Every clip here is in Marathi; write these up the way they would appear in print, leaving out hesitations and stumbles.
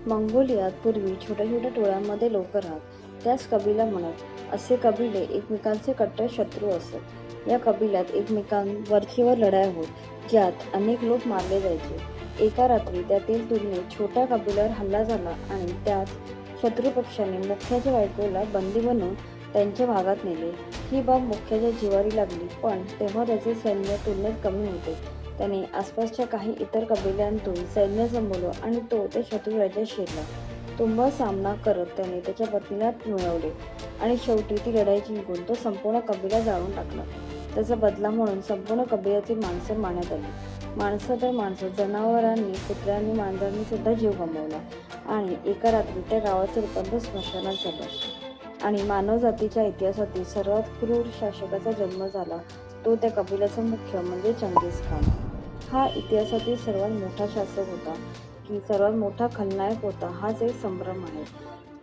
मंगोलियात पूर्वी छोट्या छोट्या टोळ्यांमध्ये लोक राहत, त्यास कबिला म्हणत. असे कबिले एकमेकांचे कट्टर शत्रू असत. या कबिल्यात एकमेकांवरचीवर लढाया होत, ज्यात अनेक लोक मारले जायचे. एका रात्री त्यातील तुलनेत छोट्या कबिल्यावर हल्ला झाला आणि त्यात शत्रुपक्षाने मुख्याच्या बायकोला बंदी बनवून त्यांच्या भागात नेले. ही बाब मुख्याच्या जिवारी लागली, पण तेव्हा त्याचे सैन्य तुलनेत कमी होते. त्याने आसपासच्या काही इतर कबिल्यांतून सैन्य जमवलं आणि तो त्या शत्रू राज्यात शिरला. तुंबळ सामना करत त्याने त्याच्या पत्नीला मिळवले आणि शेवटी ती लढाई जिंकून तो संपूर्ण कबिला जाळून टाकला. त्याचा बदला म्हणून संपूर्ण कबिल्यातील माणसे मारण्यात आली. माणसं तर माणसं, जनावरांनी, कुत्र्यांनी, मांजरांनी सुद्धा जीव गमावला आणि एका रात्री त्या गावाचं रूपांतर स्मशानात झालं. आणि मानवजातीच्या इतिहासातील सर्वात क्रूर शासकाचा जन्म झाला, तो त्या कबिलाचा मुख्य म्हणजे चंगीझ खान. हा इतिहासातील सर्वात मोठा शासक होता की सर्वात मोठा खलनायक होता, हाच एक संभ्रम आहे.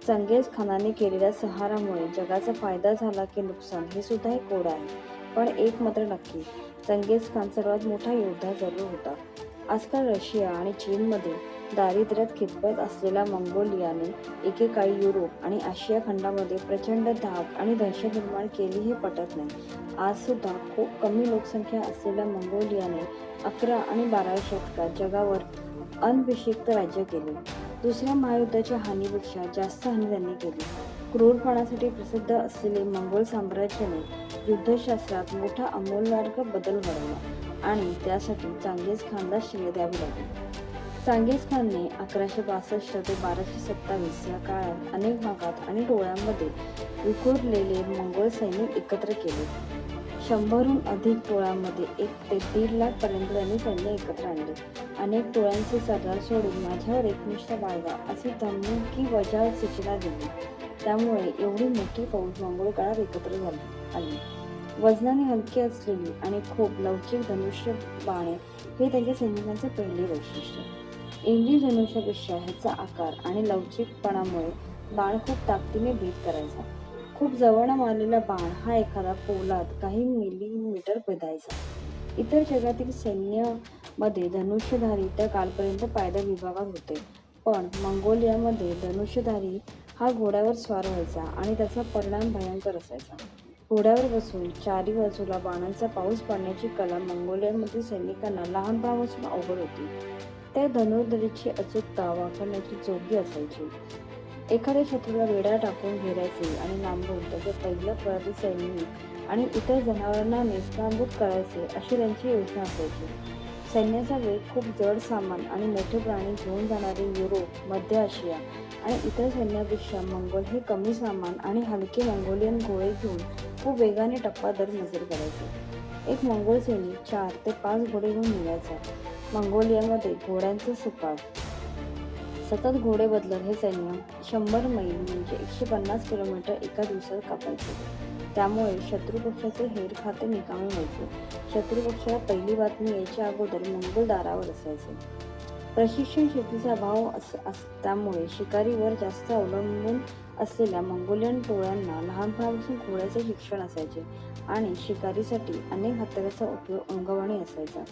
चंगीझ खानाने केलेल्या संहारामुळे जगाचा फायदा झाला की नुकसान, हे सुद्धा एक कोड आहे. पण एक मात्र नक्की, चंगीझ खान सर्वात मोठा योद्धा जरूर होता. आजकाल रशिया आणि चीनमध्ये दारिद्र्यात खितपत असलेल्या मंगोलियाने एकेकाळी युरोप आणि आशिया खंडामध्ये प्रचंड धाक आणि दहशत निर्माण केली, हे पटत नाही. आज सुद्धा खूप कमी लोकसंख्या असलेल्या मंगोलियाने 11 आणि 12व्या शतकात जगावर अनभिषिक्त राज्य केले. दुसऱ्या महायुद्धाच्या हानीपेक्षा जास्त हानी त्यांनी केली. क्रूरपणासाठी प्रसिद्ध असलेले मंगोल साम्राज्याने युद्धशास्त्रात मोठा आमूलाग्र बदल घडवला आणि त्यासाठी चंगीझ खानला श्रेय द्यावे लागले. चंगीझ खानने 1162 ते 1227 या काळात अनेक भागात आणि टोळ्यांमध्ये विखुरलेले मंगोल सैनिक एकत्र केले. 100हून अधिक टोळ्यांमध्ये 1 ते 1.5 लाख पर्यंत त्यांनी सैन्य एकत्र आणले. अनेक टोळ्यांचे सरदार सोडून माझ्यावर एकनिष्ठा बाळगा अशी धमकीवजा सूचना दिली. त्यामुळे एवढी मोठी फौज मंगोल काळात एकत्र आली. वजनाने हलकी असलेली आणि खूप लवचिक धनुष्य बाणे हे त्यांच्या सैनिकांचे पहिले वैशिष्ट्य. इंग्लिश धनुष्यापेक्षा ह्याचा आकार आणि लवचिकपणामुळे बाण खूप ताकदीने भेद करायचा. खूप जवळ मारलेला बाण हा एखादा पोलाद काही मिलीमीटर भेदायचा. इतर जगातील सैन्यामध्ये धनुष्यधारी त्या कालपर्यंत पायदळ विभागात होते, पण मंगोलियामध्ये धनुष्यधारी हा घोड्यावर स्वार व्हायचा आणि त्याचा परिणाम भयंकर असायचा. घोड्यावर बसून चारी बाजूला बाणांचा पाऊस पाडण्याची कला मंगोलियामधील सैनिकांना लहानपणापासून अवघड होती. त्या धनुर्धरीची अचूकता वाखाणण्याची जोगी असायची. एखाद्या शत्रूला वेढा टाकून घेरायचे आणि लांबून त्याचे पहिलं पराधी सैनिक आणि इतर जनावरांना नेस्तनाबूत करायचे, अशी त्यांची योजना असायची. सैन्याचा वेग, खूप जड सामान आणि मोठे प्राणी घेऊन जाणारे युरोप, मध्य आशिया आणि इतर सैन्यापेक्षा मंगोल हे कमी सामान आणि हलके मंगोलियन घोडे घेऊन खूप वेगाने टप्पा दर मजल करायचे. एक मंगोल सैनिक 4 ते 5 घोडे घेऊन निघायचा. मंगोलियामध्ये घोड्यांचे सुकाळ. सतत घोडे बदलत हे सैन्य 100 मैल म्हणजे 150 किलोमीटर एका दिवसात कापायचे. त्यामुळे शत्रुपक्षाचे हेरखाते निकामी व्हायचे. शत्रुपक्षाला पहिली बातमी यायच्या अगोदर मंगोल दारावर असायचे. प्रशिक्षण शेतीचा अभाव त्यामुळे शिकारीवर जास्त अवलंबून असलेल्या मंगोलियन टोळ्यांना लहानपणापासून घोड्याचे शिक्षण असायचे आणि शिकारीसाठी अनेक हत्याराचा उपयोग अंगवणी असायचा.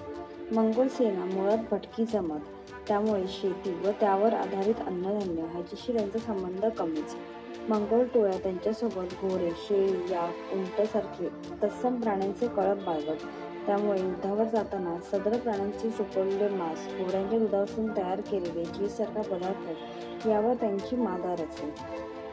मंगोल सेना मुळात भटकी जमात, त्यामुळे शेती व त्यावर आधारित अन्नधान्य ह्याच्याशी त्यांचा संबंध कमीच. मंगोल टोळ्या त्यांच्यासोबत घोडे, शेळी, याक, उंट सारखे तत्सम प्राण्यांचे कळप बाळगत. त्यामुळे युद्धावर जाताना सदर प्राण्यांचे सुकवलेले मांस, घोड्यांच्या दुधापासून तयार केलेले चीजसारखा पदार्थ यावर त्यांची मादार असे.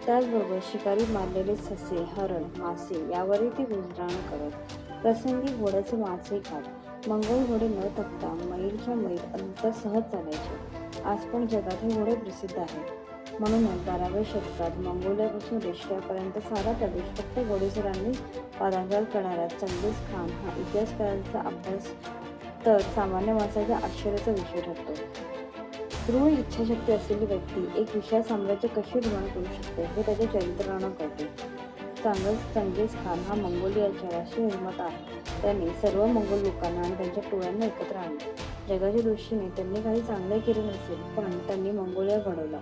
त्याचबरोबर शिकारी मारलेले ससे, हरण, मासे यावरही ती गुजराण करत. प्रसंगी घोड्याचे मांसही खात. मंगोल घोडे न थकता मैलच्या मैल अंतर सहज चालायचे. आज पण जगात हे घोडे प्रसिद्ध आहेत. म्हणूनच 12व्या शतकात मंगोलियापासून रशियापर्यंत सारा प्रदेश फक्त घोडेस्वारांनी पादांचाल करणारा चंगीझ खान हा इतिहासकारांचा अभ्यास तर सामान्य माणसाच्या आश्चर्याचा विषय ठरतो. दृढ इच्छाशक्ती असलेली व्यक्ती एक विशाल साम्राज्य कसे निर्माण करू शकते हे त्याच्या चरित्रानं कळते. चंगीझ खान हा मंगोलियाचा राष्ट्रीय निर्माता आहे. त्याने सर्व मंगोल लोकांना आणि त्यांच्या टोळ्यांना एकत्र आणले. जगाच्या दृष्टीने त्यांनी काही चांगले केले नसेल, पण त्यांनी मंगोलिया घडवला.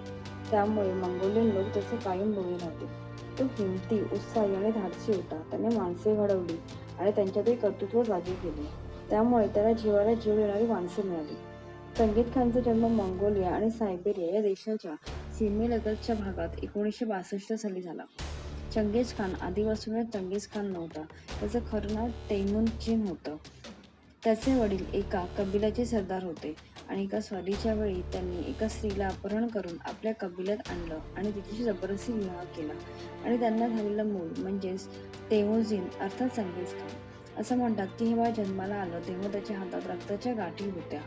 त्यामुळे मंगोलियन लोक त्याचे कायम ऋणी राहतील. तो हिमती, उत्साही आणि धाडसी होता. त्याने माणसे घडवली आणि त्यांच्यातही कर्तृत्व जागे केले. त्यामुळे त्याला जीवाला जीव देणारी माणसे मिळाली. चंगीझ खानचा जन्म मंगोलिया आणि सायबेरिया या देशाच्या सीमेलगतच्या भागात 1962 साली झाला. चंगीझ खान आधीपासूनच चंगीझ खान नव्हता. त्याचं खरं नाव तैमुरचिन होतं. त्याचे वडील एका कबिलाचे सरदार होते आणि एका स्वारीच्या वेळी त्यांनी एका स्त्रीला अपहरण करून आपल्या कबिलात आणलं आणि तिच्याशी जबरदस्ती विवाह केला आणि त्यांना झालेलं मूल म्हणजेच तैमुजीन अर्थात चंगीझ खान. असं म्हणतात की हे बाळ जन्माला आलं तेव्हा त्याच्या हातात रक्ताच्या गाठी होत्या.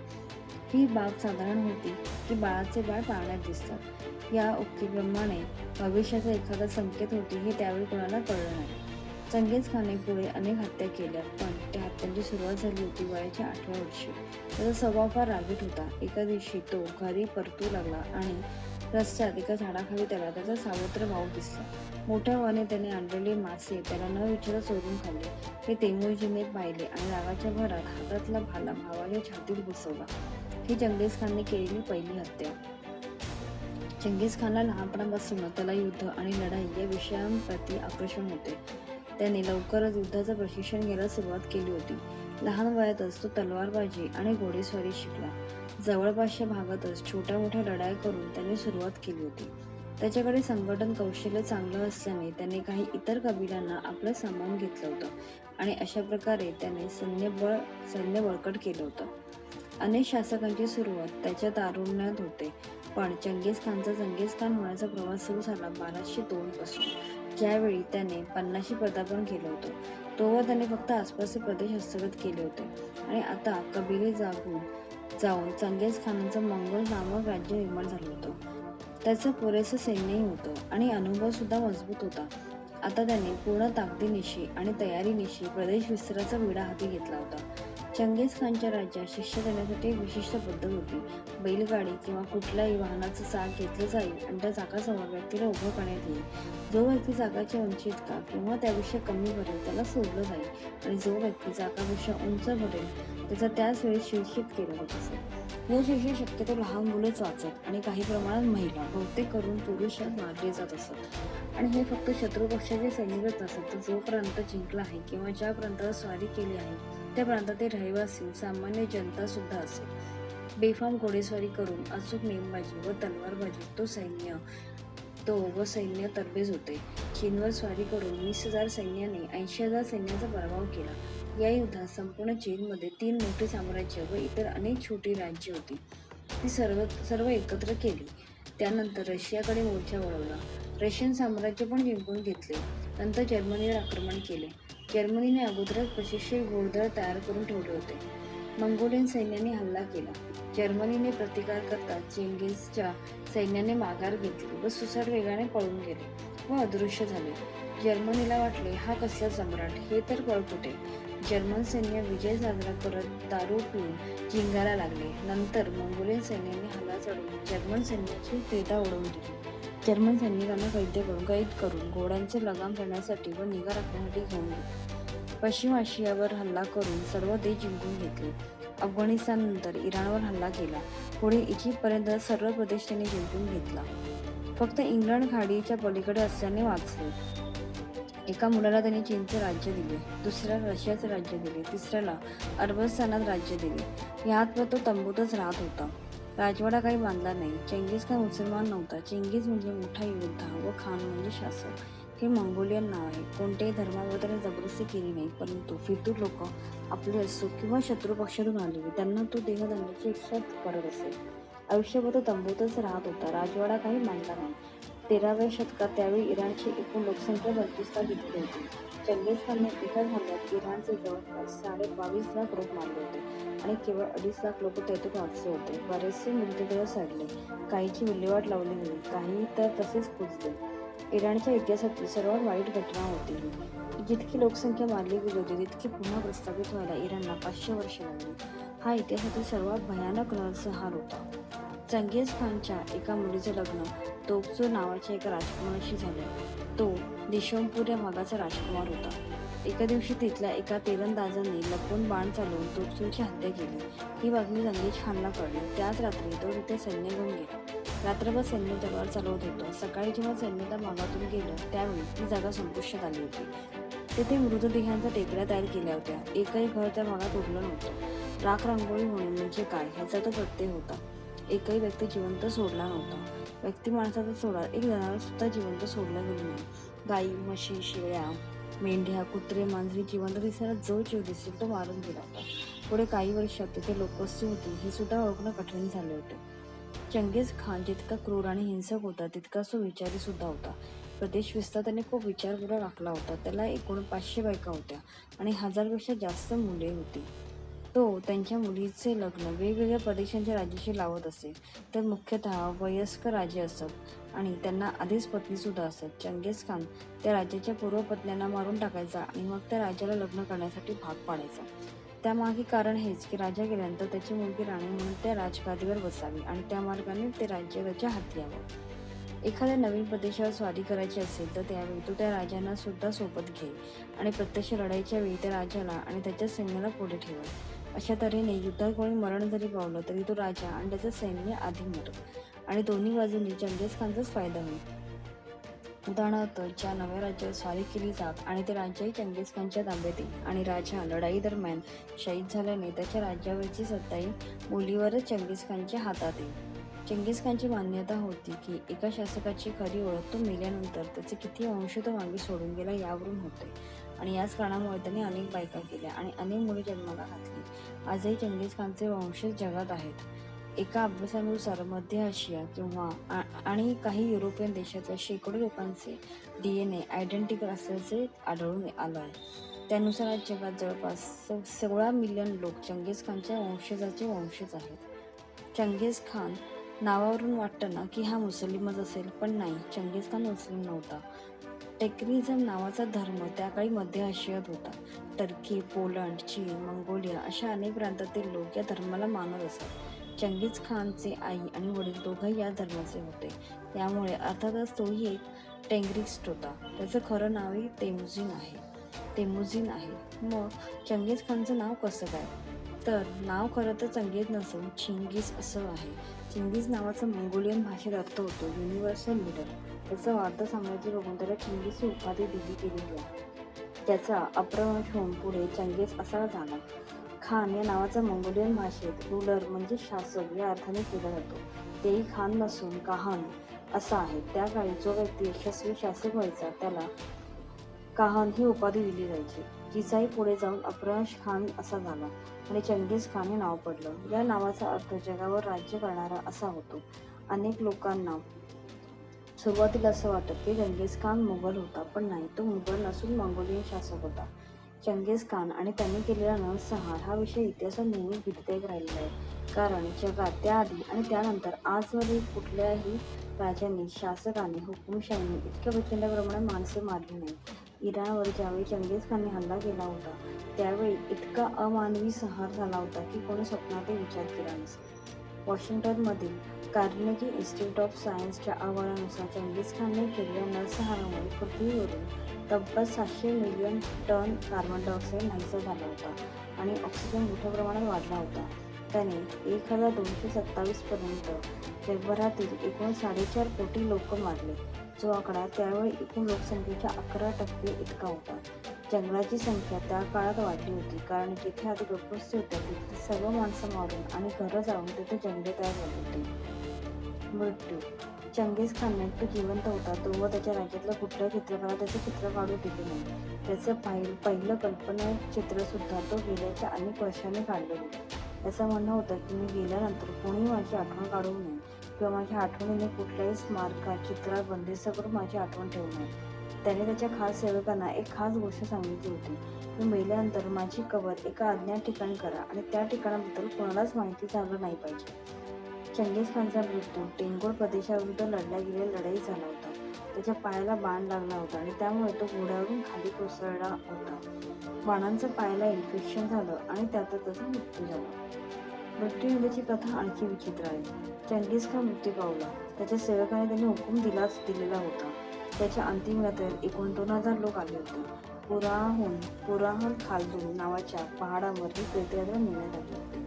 ही बाब साधारण होती की बाळाचे बाळ पाळण्यात दिसतात या उक्तीप्रमाणे भविष्याचा एखादा संकेत होती हे त्यावेळी कोणाला कळलं नाही. चंगीझ खानने पुढे अनेक हत्या केल्या पण त्या हत्यांची सुरुवात झाली होती वयाच्या 8व्या वर्षी. त्याचा स्वभाव फार रागीट होता. एका दिवशी तो घरी परतू लागला आणि रस्त्यात एका झाडाखाली त्याचा सावत्र भाऊ दिसला. मोठ्या भावाने त्याने आणलेले मासे त्याला न विचारता चोरून खाल्ले. हे तैमुजीनने पाहिले आणि रागाच्या भरात हातातला भाला भावाच्या छातीत घुसवला. ही चंगीझ खानने केलेली पहिली हत्या. चंगीझ खानला लहानपणापासून त्याला युद्ध आणि लढाई या विषयांप्रती आकर्षण होते. त्याने लवकरच युद्धाचं प्रशिक्षण घ्यायला सुरुवात केली होती. लहान वयातच तो तलवारबाजी आणि घोडेस्वारी शिकला. जवळपासच्या भागातच छोट्या मोठ्या लढाई करून त्याने सुरुवात केली होती. त्याच्याकडे संघटन कौशल्य चांगलं असल्याने त्याने काही इतर कबिलांना आपलं सामावून घेतलं होतं आणि अशा प्रकारे त्याने सैन्य बळकट केलं होतं. अनेक शासकांची सुरुवात त्याच्या तारुण्यात होते पण चंगीझ खानचा चंगीझ खान होण्याचा प्रवास सुरू झाला 1202 पासून, ज्यावेळी त्याने 50शी पदार्पण केलं होतं. तोवर त्याने फक्त आसपासचे प्रदेश हस्तगत केले होते आणि आता कबिले जाऊन चंगीझ खानाचं मंगोल नामक राज्य निर्माण झालं होतं. त्याचं पुरेसं सैन्यही होतं आणि अनुभव सुद्धा मजबूत होता. आता त्याने पूर्ण ताकदीनिशी आणि तयारीनिशी प्रदेश विस्ताराचा विडा हाती घेतला होता. चंगीझ खानच्या राज्यात शिक्षा देण्यासाठी एक विशिष्ट पद्धत होती. बैलगाडी किंवा कुठल्याही वाहनाचं चाक घेतलं जाईल आणि त्या चाकासमोर व्यक्तीला उभं करण्यात येईल. जो व्यक्ती चाकाच्या उंची इतका किंवा त्यापेक्षा कमी भरेल त्याला सोडलं जाईल आणि जो व्यक्ती चाकापेक्षा उंच भरेल त्याचा त्याच वेळी शिरशित केलं जात असे. या शिक्षेत शक्यतो लहान मुलेच वाचत आणि काही प्रमाणात महिला, बहुतेक करून पुरुष यात मारले जात असत. आणि हे फक्त शत्रू पक्षाचे सैनिकच नसत तर जो प्रांत जिंकला आहे किंवा ज्या प्रांतावर स्वारी केली आहे त्या प्रांतातील रहिवासी सामान्य जनता सुद्धा असेल. बेफाम घोडेस्वारी करून अचूक नेमबाजी व तलवारबाजी व सैन्य तरबेज होते. चीनवर स्वारी करून 20,000 सैन्याने 80,000 सैन्याचा पराभव केला. या युद्धात संपूर्ण चीनमध्ये 3 मोठी साम्राज्य व इतर अनेक छोटी राज्ये होती. ती सर्व एकत्र केली. त्यानंतर रशियाकडे मोर्चा वळवला. रशियन साम्राज्य पण जिंकून घेतले. नंतर जर्मनीवर आक्रमण केले. जर्मनीने अगोदरच प्रशिक्षित घोडदळ तयार करून ठेवले होते. मंगोलियन सैन्याने हल्ला केला. जर्मनीने प्रतिकार करता चंगीझच्या सैन्याने माघार घेतली व सुसाट वेगाने पळून गेले व अदृश्य झाले. जर्मनीला वाटले हा कसला सम्राट, हे तर पळकुटे. जर्मन सैन्य विजय साजरा करत दारू पिऊन चिंगायला लागले. नंतर मंगोलियन सैन्याने हल्ला चढवून जर्मन सैन्याची तीव्रता उडवून दिली. जर्मन सैनिकांना कैद करून घोड्यांचे लगाम करण्यासाठी व निगा राखण्यासाठी घेऊन गेले. पश्चिम आशियावर हल्ला करून सर्व देश जिंकून घेतले. अफगाणिस्ताननंतर इराणवर हल्ला केला. पुढे इजिप्तपर्यंत सर्व प्रदेश त्यांनी जिंकून घेतला. फक्त इंग्लंड खाडीच्या पलीकडे असल्याने वाचले. एका मुलाला त्यांनी चीनचे राज्य दिले, दुसऱ्याला रशियाचे राज्य दिले, तिसऱ्याला अरबस्तानात राज्य दिले. ह्यात तो तंबूतच राहत होता. राजवाडा काही बांधला नाही. चंगीझ खान मुसलमान नव्हता. चंगीझ म्हणजे मोठा योद्धा व खान म्हणजे शासक. हे मंगोलियन नाव आहे. कोणत्याही धर्मावर त्याने जबरदस्ती केली नाही, परंतु फितूर लोक आपले असो किंवा शत्रू पक्षातून आलेले त्यांना तो देहदंडाची इच्छा करत असे. आयुष्यभर तो तंबूतच राहत होता. राजवाडा काही बांधला नाही. 13व्या शतकात त्यावेळी इराणची एकूण लोकसंख्या 25 लाख इतकी होती. चंगीझ खानने एकाच हल्ल्यात इराणचे जवळपास 22.5 लाख लोक मारले होते आणि केवळ 2.5 लाख लोक त्यातून वाचले होते. बरेचसे मृतदेह सडले, काहीची विल्हेवाट लावली गेली, काही तर तसेच कुजले. इराणच्या इतिहासातील सर्वात वाईट घटना होती ही. जितकी लोकसंख्या मारली गेली होती तितकी पुन्हा प्रस्थापित व्हायला इराणला 500 वर्षे लागली. हा इतिहासातील सर्वात भयानक नरसंहार होता. चंगीझ खानच्या एका मुलीचे लग्न तोकचू नावाच्या एका राजकुमाराशी झाले. तो दिशोमपूर या भागाचा राजकुमार होता. एका दिवशी तिथल्या एका तीरंदाजाने लपून बाण चालवून तोकचूची हत्या केली. ही बातमी चंगीझ खानला कळली. त्याच रात्री तो तिथे सैन्य घेऊन गेला. रात्रभर सैन्य तलवार चालवत होतं. सकाळी जेव्हा सैन्य त्या भागातून गेलं त्यावेळी ती जागा संपुष्टात आली होती. तेथे मृतदेहांच्या टेकड्या तयार केल्या होत्या. एकही घर त्या भागात उरलं नव्हतं. राख रांगोळी होणे म्हणजे काय ह्याचा तो प्रत्यय होता. एकही व्यक्ती जिवंत सोडला नव्हता. व्यक्ती माणसाचा सोडा एक जनावर सुद्धा जिवंत सोडलं गेलं नाही. गाई, म्हशी, शेळ्या, मेंढ्या, कुत्रे, मांजरी जिवंत दिसायला जो जीव दिसेल तो मारून गेला होता. पुढे काही वर्षात तिथे लोकवस्ती होती हे सुद्धा ओळखणं कठीण झाले होते. चंगेज खान जितका क्रूर आणि हिंसक होता तितका सुविचारी सुद्धा होता. प्रदेश विस्तार त्याने खूप विचारपूर्वक आखला होता. त्याला एकूण 500 बायका होत्या आणि 1000पेक्षा जास्त मुले होती. तो त्यांच्या मुलीचे लग्न वेगवेगळ्या प्रदेशांच्या राजाशी लावत असे. तर मुख्यतः वयस्क राजे असत आणि त्यांना आधीच पत्नी सुद्धा असत. चंगेज खान त्या राजाच्या पूर्व पत्न्यांना मारून टाकायचा आणि मग त्या राजाला लग्न करण्यासाठी भाग पाडायचा. त्यामागे कारण हेच की राजा गेल्यानंतर त्याची मुलगी राणी म्हणून त्या राजगादीवर बसावी आणि त्या मार्गाने ते राज्य त्याच्या हाती यावं. एखाद्या नवीन प्रदेशावर स्वारी करायची असेल तर त्यावेळी तो त्या राजांना सुद्धा सोबत घेई आणि प्रत्यक्ष लढाईच्या वेळी त्या राजाला आणि त्याच्या सैन्याला पुढे ठेवत. अशा तऱ्हेने युद्धात कोणी मरण जरी पावलं तरी तो राजा आणि त्याचं सैन्य आधी मरत आणि दोन्ही बाजूंनी चंगेज खानचाच फायदा होईल. उदाहरणार्थ ज्या नव्या राज्यावर स्वारी केली जात आणि ते राज्यही चंगेज खानच्या ताब्यात येईल आणि राजा लढाई दरम्यान शहीद झाल्याने त्याच्या राज्यावरची सत्ताही मुलीवरच चंगेज खानच्या हातात येईल. चंगेज खानची मान्यता होती की एका शासकाची खरी ओळख तो मेल्यानंतर त्याचे किती वंश तो मागे सोडून गेला यावरून होते आणि याच कारणामुळे त्याने अनेक बायका केल्या आणि अनेक मुले जन्माला घातली. आजही चंगेज खानचे वंशज जगात आहेत. एका अभ्यासानुसार मध्य आशिया किंवा आणि काही युरोपियन देशातल्या शेकडो लोकांचे DNA आयडेंटिकल असल्याचे आढळून आलं आहे. त्यानुसार आज जगात जवळपास 16 मिलियन लोक चंगेज खानच्या वंशजाचे वंशज आहेत. चंगेज खान नावावरून वाटतं ना की हा मुस्लिमच असेल, पण नाही, चंगेज खान मुस्लिम नव्हता. टेक्रिझम नावाचा धर्म त्या काळी मध्य आशियात होता. टर्की, पोलंड, चीन, मंगोलिया अशा अनेक प्रांतातील लोक या धर्माला मानत असत. चंगेज खानचे आई आणि वडील दोघंही या धर्माचे होते. त्यामुळे अर्थातच तोही एक टेंग्रिस्ट होता. त्याचं खरं नावही तेमुजीन आहे. मग चंगेज खानचं नाव कसं काय? तर नाव खरं तर चंगेज नसून चिंगीज असं आहे. चिंगीज नावाचा मंगोलियन भाषेत अर्थ होतो युनिव्हर्सल लीडर. त्याचं वाढतं साम्राज्य बघून त्याला चिंगीज ही उपाधी दिली गेलेली आहे. त्याचा अपभ्रंश होऊन पुढे चंगेज असा झाला. खान या नावाचा मंगोलियन भाषेत रुलर म्हणजे शासक या अर्थाने केला जातो. तेही खान नसून काहन असा आहे. त्या काळी जो व्यक्ती यशस्वी शासक व्हायचा त्याला काहन ही उपाधी दिली जायची. जिचाही पुढे जाऊन अपभ्रंश खान असा झाला आणि चंगेज खान हे नाव पडलं. या नावाचा अर्थ जगावर राज्य करणारा असा होतो. अनेक लोकांना सुरुवातीला असं वाटत की चंगेज खान मुघल होता, पण नाही, तो मुघल नसून मंगोलियन शासक होता. चंगेज खान आणि त्यांनी केलेला नरसंहार हा विषय इतिहासात नेहमी भीतीदायक राहिलेला आहे. कारण जगात त्याआधी आणि त्यानंतर आजवरही कुठल्याही राजांनी, शासकाने, हुकुमशाहीने इतक्या प्रचंड प्रमाणात माणसे मारली नाही. इराणवर ज्यावेळी चंगेज खानने हल्ला केला होता त्यावेळी इतका अमानवी संहार झाला होता की कोणी स्वप्नातही विचार केला नसेल. वॉशिंग्टनमधील कार्नेगी इन्स्टिट्यूट ऑफ सायन्सच्या अहवालानुसार चंगेज खानने केलेल्या नरसंहारामुळे पृथ्वीवरून तब्बल 700 मिलियन टन कार्बन डायऑक्साईड नाहीसा झाला होता आणि ऑक्सिजन मोठ्या प्रमाणात वाढला होता. त्याने 1227 पर्यंत जगभरातील एकूण 4.5 कोटी लोक मारले, जो आकडा त्यावेळी एकूण लोकसंख्येच्या 11% इतका होता. जंगलाची संख्या त्या काळात वाढली होती कारण जिथे आधी लोकवस्ती होत्या तिथे सर्व माणसं मारून आणि घरं जाळून तिथे जंगले तयार झाली होती. मृत्यू. चंगेज खानने तो जिवंत होता तोवर त्याच्या राज्यातल्या कुठल्याही चित्रकाराला त्याचे चित्र काढू दिले नाही. त्याचं पहिलं कल्पनाचित्रसुद्धा तो गेल्याच्या अनेक वर्षांनी काढले होते. त्याचं म्हणणं होतं की मी गेल्यानंतर कोणी माझी आठवण काढू नये किंवा माझ्या आठवणीने कुठल्याही स्मारकात चित्रात बंदिस्त करून माझी आठवण ठेवू नये. त्याने त्याच्या खास सेवकांना एक खास गोष्ट सांगितली होती. मी मेल्यानंतर माझी कबर एका अज्ञात ठिकाणी करा आणि त्या ठिकाणाबद्दल कोणालाच माहिती झालं नाही पाहिजे. चंगेज खानचा मृत्यू टेंगोर प्रदेशाविरुद्ध लढल्या गेलेल्या लढाई झाला होता. त्याच्या पायाला बाण लागला होता आणि त्यामुळे तो घोड्यावरून खाली कोसळला होता. बाणांचं पायाला इन्फेक्शन झालं आणि त्याचा त्याचा मृत्यू झाला. मृत्यू होण्याची कथा आणखी विचित्र आहे. चंगेज खान मृत्यू पावला. त्याच्या सेवकाने त्यांनी हुकूम दिलेला होता. त्याच्या अंतिम यात्रेत एकूण 2000 लोक आले होते. पुराहन खालदून नावाच्या पहाडावर ही तीर्थयात्रा नेण्यात आली होती.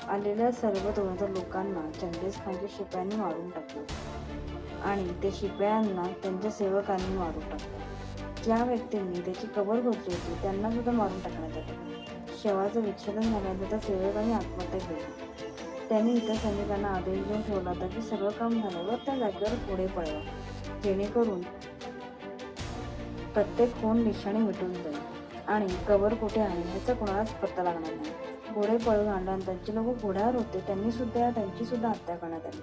आलेल्या सर्व 2000 लोकांना चंगेज खानच्या शिपायांनी मारून टाकलं आणि त्या शिपायांना त्यांच्या सेवकांनी मारून टाकलं. ज्या व्यक्तींनी त्याची कबर खोदली होती त्यांना सुद्धा मारून टाकण्यात आले. शेवाळचं विच्छेदन झाल्यानंतर त्या सेवकाने आत्महत्या केली. त्यांनी इतर सैनिकांना आदेश देऊन ठेवला होता की सगळं काम झाल्यावर त्या जागेवर पुढे पळवा, जेणेकरून प्रत्येक खून निशाणी मिटून जाईल आणि कबर कुठे आहे ह्याचा कोणालाच पत्ता लागणार नाही. घोडे पळून आणल्यानंतर जे लोक घोड्यावर होते त्यांची सुद्धा हत्या करण्यात आली.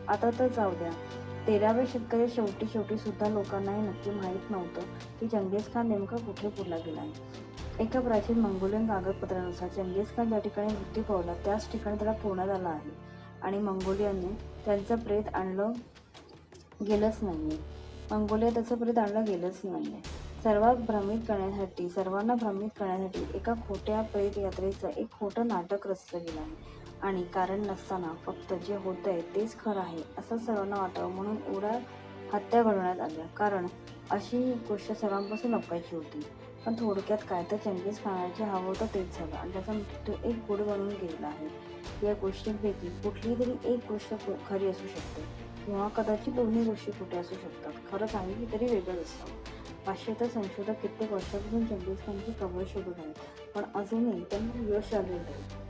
आता तर जाऊ द्या, 13व्या शतकाच्या शेवटी सुद्धा लोकांनाही नक्की माहीत नव्हतं की चंगेज खान नेमका कुठे पुरला गेला आहे. एका प्राचीन मंगोलियन कागदपत्रानुसार चंगेज खान ज्या ठिकाणी मृत्यू पावला त्याच ठिकाणी त्याला पुरण्यात आला आहे आणि मंगोलियाने त्यांचं प्रेत आणलं गेलंच नाहीये. मंगोलिया त्याचं प्रेत आणलं गेलंच नाहीये. सर्वांना भ्रमित करण्यासाठी एका खोट्या प्रेत यात्रेचं एक खोटं नाटक रचलं गेलं आहे आणि कारण नसताना फक्त जे होतंय तेच खरं आहे असं सर्वांना वाटावं म्हणून एवढ्या हत्या घडवण्यात आल्या, कारण अशी गोष्ट सर्वांपासून लपवायची होती. पण थोडक्यात काय तर चंगेज खानाचे हवं होतं तेच झालं आणि त्याचा मृत्यू एक गुढ बनून गेलेला आहे. या गोष्टींपैकी कुठली तरी एक गोष्ट खरी असू शकते किंवा कदाचित दोन्ही गोष्टी खोट्या असू शकतात. खरं सांगितलं तरी वेगळंच असतं. पाश्चात्य संशोधक कित्येक वर्षापासून चंगेज खानची कबर शोधत आहेत, पण अजूनही त्यांना यश आलेलं नाही.